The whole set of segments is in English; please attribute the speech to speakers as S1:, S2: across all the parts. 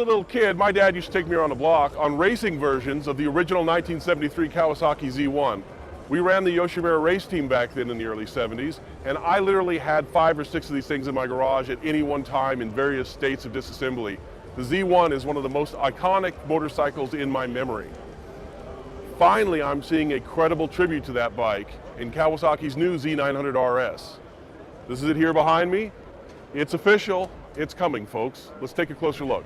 S1: a little kid, my dad used to take me around the block on racing versions of the original 1973 Kawasaki Z1. We ran the Yoshimura race team back then in the early 70s, and I literally had 5 or 6 of these things in my garage at any one time in various states of disassembly. The Z1 is one of the most iconic motorcycles in my memory. Finally, I'm seeing a credible tribute to that bike in Kawasaki's new Z900RS. This is it here behind me. It's official. It's coming, folks. Let's take a closer look.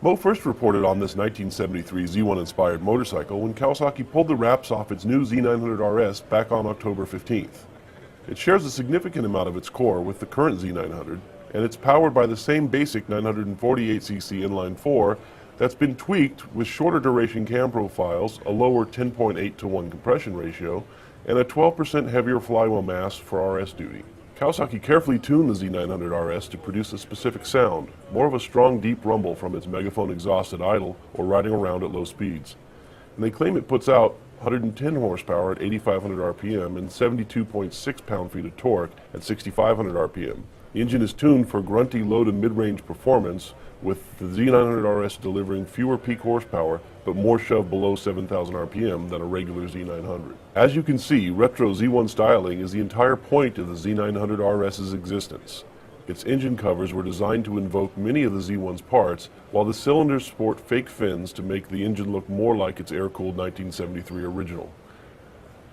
S1: Mo first reported on this 1973 Z1-inspired motorcycle when Kawasaki pulled the wraps off its new Z900RS back on October 15th. It shares a significant amount of its core with the current Z900, and it's powered by the same basic 948cc inline-4 that's been tweaked with shorter duration cam profiles, a lower 10.8:1 compression ratio, and a 12% heavier flywheel mass for RS duty. Kawasaki carefully tuned the Z900RS to produce a specific sound, more of a strong deep rumble from its megaphone exhaust at idle or riding around at low speeds. And they claim it puts out 110 horsepower at 8,500 RPM and 72.6 pound-feet of torque at 6,500 RPM. The engine is tuned for grunty low to mid-range performance, with the Z900RS delivering fewer peak horsepower but more shove below 7,000 RPM than a regular Z900. As you can see, retro Z1 styling is the entire point of the Z900RS's existence. Its engine covers were designed to invoke many of the Z1's parts, while the cylinders sport fake fins to make the engine look more like its air-cooled 1973 original.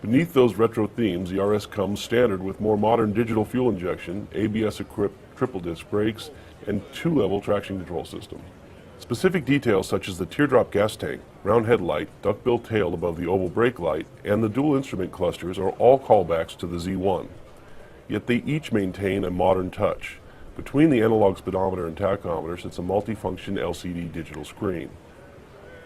S1: Beneath those retro themes, the RS comes standard with more modern digital fuel injection, ABS-equipped triple-disc brakes, and 2-level traction control system. Specific details such as the teardrop gas tank, round headlight, duckbill tail above the oval brake light, and the dual instrument clusters are all callbacks to the Z1. Yet they each maintain a modern touch. Between the analog speedometer and tachometer sits a multifunction LCD digital screen.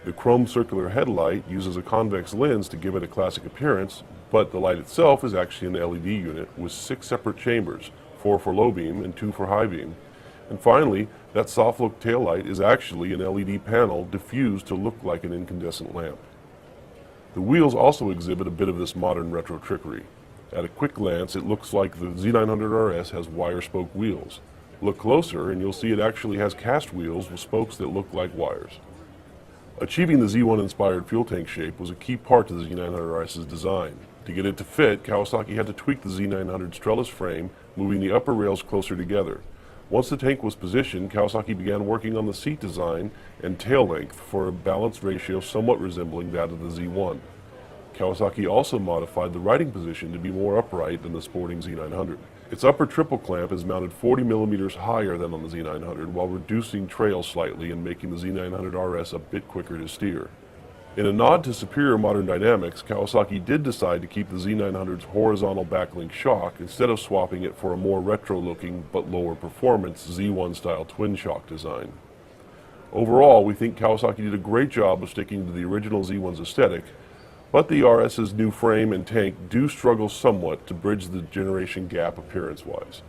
S1: The chrome circular headlight uses a convex lens to give it a classic appearance, but the light itself is actually an LED unit with 6 separate chambers, 4 for low beam and 2 for high beam. And finally, that soft-look taillight is actually an LED panel diffused to look like an incandescent lamp. The wheels also exhibit a bit of this modern retro trickery. At a quick glance, it looks like the Z900RS has wire spoke wheels. Look closer and you'll see it actually has cast wheels with spokes that look like wires. Achieving the Z1-inspired fuel tank shape was a key part to the Z900RS's design. To get it to fit, Kawasaki had to tweak the Z900's trellis frame, moving the upper rails closer together. Once the tank was positioned, Kawasaki began working on the seat design and tail length for a balanced ratio somewhat resembling that of the Z1. Kawasaki also modified the riding position to be more upright than the sporting Z900. Its upper triple clamp is mounted 40 millimeters higher than on the Z900 while reducing trail slightly and making the Z900RS a bit quicker to steer. In a nod to superior modern dynamics, Kawasaki did decide to keep the Z900's horizontal backlink shock instead of swapping it for a more retro-looking but lower performance Z1-style twin shock design. Overall, we think Kawasaki did a great job of sticking to the original Z1's aesthetic, but the RS's new frame and tank do struggle somewhat to bridge the generation gap appearance-wise.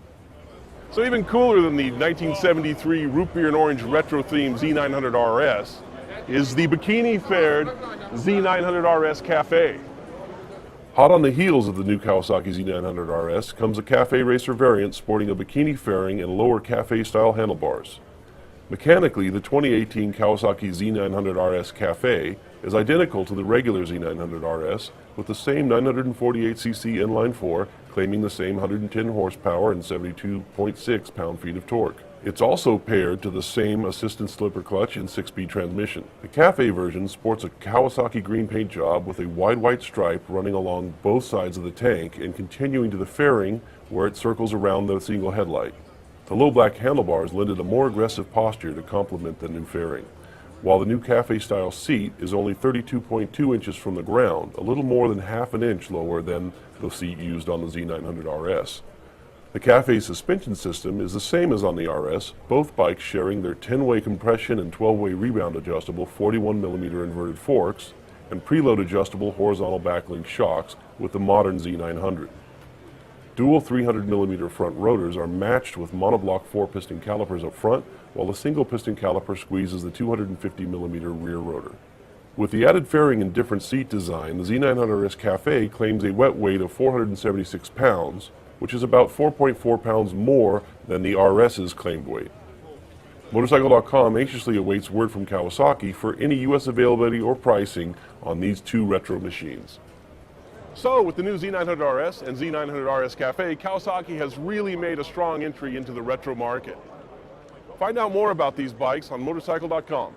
S1: So even cooler than the 1973 root beer and orange retro-themed Z900RS is the bikini-faired Z900RS Cafe. Hot on the heels of the new Kawasaki Z900RS comes a Cafe Racer variant sporting a bikini fairing and lower cafe-style handlebars. Mechanically, the 2018 Kawasaki Z900RS Cafe is identical to the regular Z900RS with the same 948cc inline-4 claiming the same 110 horsepower and 72.6 pound-feet of torque. It's also paired to the same assistant slipper clutch and 6-speed transmission. The Cafe version sports a Kawasaki green paint job with a wide white stripe running along both sides of the tank and continuing to the fairing where it circles around the single headlight. The low black handlebars lended a more aggressive posture to complement the new fairing, while the new Cafe-style seat is only 32.2 inches from the ground, a little more than half an inch lower than the seat used on the Z900RS. The Cafe suspension system is the same as on the RS, both bikes sharing their 10-way compression and 12-way rebound adjustable 41mm inverted forks and preload adjustable horizontal backlink shocks with the modern Z900. Dual 300mm front rotors are matched with monoblock 4-piston calipers up front, while the single-piston caliper squeezes the 250mm rear rotor. With the added fairing and different seat design, the Z900RS Cafe claims a wet weight of 476 pounds, which is about 4.4 pounds more than the RS's claimed weight. Motorcycle.com anxiously awaits word from Kawasaki for any U.S. availability or pricing on these two retro machines. So, with the new Z900RS and Z900RS Cafe, Kawasaki has really made a strong entry into the retro market. Find out more about these bikes on motorcycle.com.